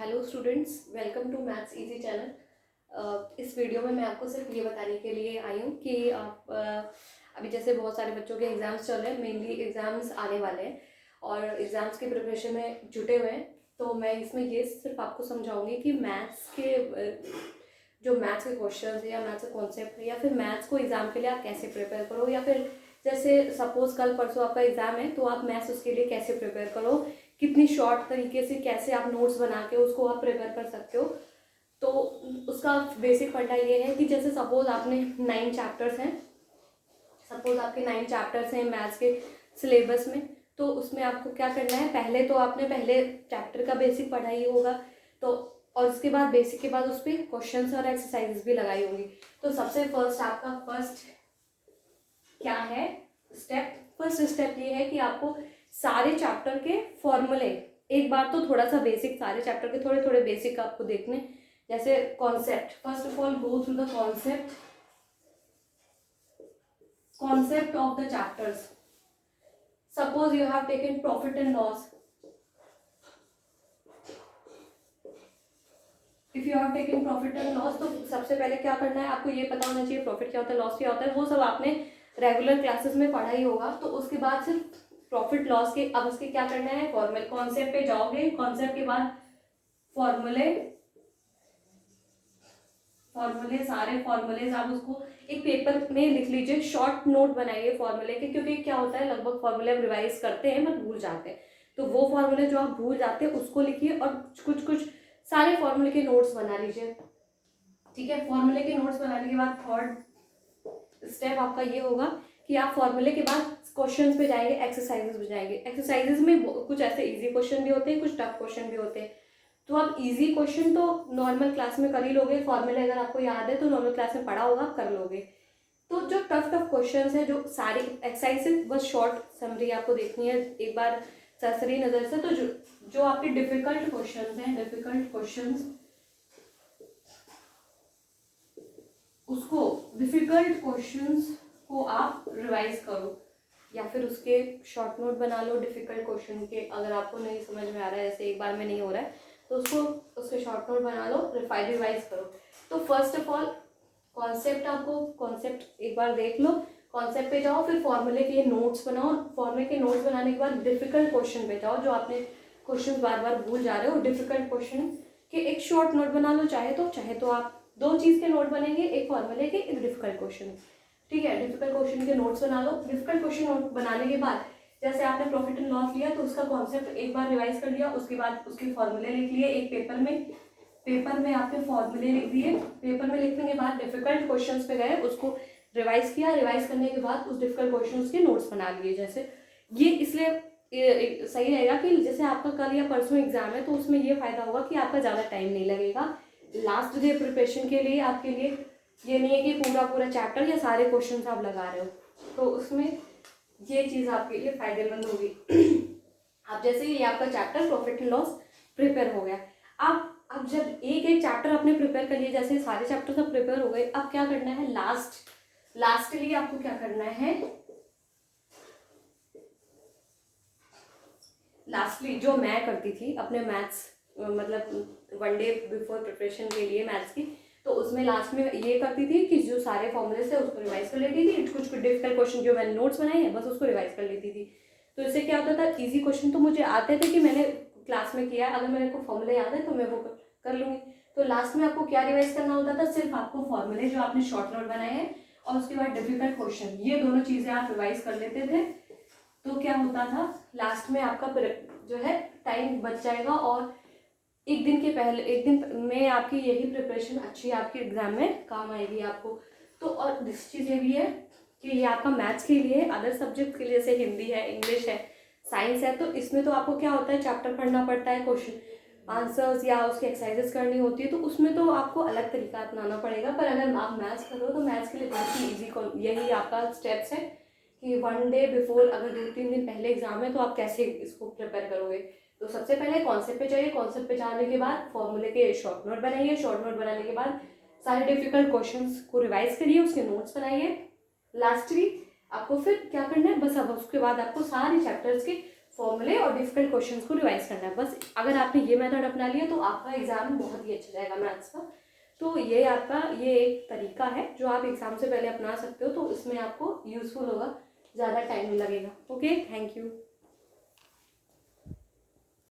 Hello students, welcome to Maths Easy channel. इस video में मैं आपको सिर्फ ये बताने के लिए आई हूँ कि आप अभी जैसे बहुत सारे बच्चों के एग्ज़ाम्स चल रहे हैं, मेनली एग्ज़ाम्स आने वाले हैं और एग्ज़ाम्स की प्रिपरेशन में जुटे हुए हैं। तो मैं इसमें ये सिर्फ आपको समझाऊंगी कि मैथ्स के जो मैथ्स के क्वेश्चन है या मैथ्स के कॉन्सेप्ट है या फिर मैथ्स को एग्ज़ाम के लिए आप कैसे प्रिपेयर करो, या फिर जैसे सपोज कल परसों आपका एग्ज़ाम है तो आप मैथ्स उसके लिए कैसे प्रिपेयर करो, कितनी शॉर्ट तरीके से कैसे आप नोट्स बना के उसको आप प्रिपेयर कर सकते हो। तो उसका बेसिक फंडा ये है कि जैसे सपोज आपने 9 चैप्टर्स हैं, सपोज आपके 9 चैप्टर्स हैं मैथ्स के सिलेबस में, तो उसमें आपको क्या करना है, पहले तो आपने पहले चैप्टर का बेसिक पढ़ा ही होगा, तो और उसके बाद बेसिक के बाद उस पर क्वेश्चन और एक्सरसाइजेस भी लगाई होंगी। तो सबसे फर्स्ट आपका फर्स्ट क्या है स्टेप, फर्स्ट स्टेप ये है कि आपको सारे चैप्टर के फॉर्मूले एक बार तो थोड़ा सा बेसिक, सारे चैप्टर के थोड़े थोड़े बेसिक आपको देखने, जैसे concept, first of all go through the concept of the chapters. Suppose you have taken profit and loss, if you have taken profit and loss, तो सबसे पहले क्या करना है, आपको ये पता होना चाहिए प्रॉफिट क्या होता है, लॉस क्या होता है, वो सब आपने रेगुलर क्लासेस में पढ़ा ही होगा। तो उसके बाद सिर्फ प्रॉफिट लॉस के, अब उसके क्या करना है, फॉर्मूले कॉन्सेप्ट पे जाओगे, कॉन्सेप्ट के बाद फॉर्मूले, सारे फॉर्मूलेज आप उसको एक पेपर में लिख लीजिए, शॉर्ट नोट बनाइए फॉर्मूले के, क्योंकि क्या होता है लगभग फॉर्मूले हम रिवाइज करते हैं बट भूल जाते हैं, तो वो फॉर्मूले जो आप भूल जाते हैं उसको लिखिए और कुछ कुछ सारे फॉर्मूले के नोट्स बना लीजिए। ठीक है, फॉर्मूले के नोट्स बनाने के बाद थर्ड स्टेप आपका ये होगा कि आप फॉर्मूले के बाद क्वेश्चंस पे जाएंगे, एक्सरसाइजेस पे जाएंगे। एक्सरसाइजेस में कुछ ऐसे इजी क्वेश्चन भी होते हैं, कुछ टफ क्वेश्चन भी होते हैं। तो आप इजी क्वेश्चन तो नॉर्मल क्लास में कर ही लोगे, फॉर्मूले अगर आपको याद है तो नॉर्मल क्लास में पढ़ा होगा, कर लोगे। तो जो टफ टफ क्वेश्चन है, जो सारी एक्सरसाइज बस शॉर्ट समरी आपको देखनी है एक बार सरसरी नज़र से, तो जो आपके डिफिकल्ट क्वेश्चन हैं, डिफिकल्ट क्वेश्चन उसको, डिफिकल्ट क्वेश्चंस को आप रिवाइज करो या फिर उसके शॉर्ट नोट बना लो डिफिकल्ट क्वेश्चन के। अगर आपको नहीं समझ में आ रहा है, जैसे एक बार में नहीं हो रहा है, तो उसको उसके शॉर्ट नोट बना लो, रिवाइज करो। तो फर्स्ट ऑफ ऑल कॉन्सेप्ट, आपको कॉन्सेप्ट एक बार देख लो, कॉन्सेप्ट पे जाओ, फिर फॉर्मूले के नोट्स बनाओ, फॉर्मूले के नोट्स बनाने के बाद डिफिकल्ट क्वेश्चन पे जाओ, जो आपने क्वेश्चन बार बार भूल जा रहे हो, डिफिकल्ट क्वेश्चन के एक शॉर्ट नोट बना लो, चाहे तो आप दो चीज़ के नोट बनेंगे, एक फॉर्मूले के, एक डिफिकल्ट क्वेश्चन। ठीक है, डिफिकल्ट क्वेश्चन के नोट्स बना लो। डिफिकल्ट क्वेश्चन नोट बनाने के बाद जैसे आपने प्रॉफिट एंड लॉस लिया तो उसका कॉन्सेप्ट एक बार रिवाइज कर लिया, उसके बाद उसके फॉर्मूले लिख लिए एक पेपर में आपने फॉर्मूले लिख दिए। पेपर में लिखने के बाद डिफिकल्ट क्वेश्चंस पे गए, उसको रिवाइज किया, रिवाइज करने के बाद उस डिफिकल्ट क्वेश्चंस के नोट्स बना लिए। जैसे ये इसलिए सही रहेगा कि जैसे आपका कल या परसों एग्जाम है तो उसमें ये फायदा होगा कि आपका ज़्यादा टाइम नहीं लगेगा लास्ट डे प्रिपरेशन के लिए। आपके लिए ये नहीं है कि पूरा पूरा चैप्टर या सारे क्वेश्चंस आप लगा रहे हो, तो उसमें ये चीज़ आपके लिए फायदेमंद होगी। अब जैसे ये आपका chapter profit and loss prepare हो गया, अब जब एक एक चैप्टर आपने प्रिपेयर कर लिया, जैसे सारे चैप्टर सब प्रिपेयर हो गए, अब क्या करना है, लास्टली आपको क्या करना है, लास्टली जो मैं करती थी अपने मैथ्स, मतलब वन डे बिफोर प्रिपरेशन के लिए मैथ्स की, तो उसमें लास्ट में ये करती थी कि जो सारे फॉर्मूले थे उसको रिवाइज कर लेती थी, कुछ डिफिकल्ट क्वेश्चन जो मैंने नोट्स बनाए हैं बस उसको रिवाइज कर लेती थी। तो इससे क्या होता था, इजी क्वेश्चन तो मुझे आते थे कि मैंने क्लास में किया है, अगर मेरे को फॉर्मूले याद है तो मैं वो कर लूँगी। तो लास्ट में आपको क्या रिवाइज करना होता था, सिर्फ आपको फॉर्मूले जो आपने शॉर्ट नोट बनाए हैं और उसके बाद डिफिकल्ट क्वेश्चन, ये दोनों चीज़ें आप रिवाइज कर लेते थे। तो क्या होता था, लास्ट में आपका जो है टाइम बच जाएगा और एक दिन में आपकी यही प्रिपरेशन अच्छी आपके एग्जाम में काम आएगी आपको। तो और दूसरी चीज़ ये भी है कि ये आपका मैथ्स के लिए, अदर सब्जेक्ट के लिए जैसे हिंदी है, इंग्लिश है, साइंस है, तो इसमें तो आपको क्या होता है, चैप्टर पढ़ना पड़ता है, क्वेश्चन आंसर्स या उसकी एक्सरसाइजेस करनी होती है, तो उसमें तो आपको अलग तरीका अपनाना पड़ेगा। पर अगर आप मैथ्स करो तो मैथ्स के लिए बहुत ही ईजी, यही आपका स्टेप्स है कि वन डे बिफोर, अगर 2-3 दिन पहले एग्जाम है तो आप कैसे इसको प्रिपेयर करोगे। तो सबसे पहले कॉन्सेप्ट पे जाइए, कॉन्सेप्ट पे जाने के बाद फॉर्मूले के शॉर्ट नोट बनाइए, शॉर्ट नोट बनाने के बाद सारे डिफिकल्ट क्वेश्चंस को रिवाइज करिए, उसके नोट्स बनाइए। लास्टली आपको फिर क्या करना है, बस अब उसके बाद आपको सारे चैप्टर्स के फॉर्मूले और डिफिकल्ट क्वेश्चंस को रिवाइज करना है। बस अगर आपने ये मेथड अपना लिया तो आपका एग्जाम बहुत ही अच्छा जाएगा मैथ्स का। तो ये आपका ये एक तरीका है जो आप एग्जाम से पहले अपना सकते हो, तो इसमें आपको यूजफुल होगा, ज़्यादा टाइम नहीं लगेगा। Okay, thank you.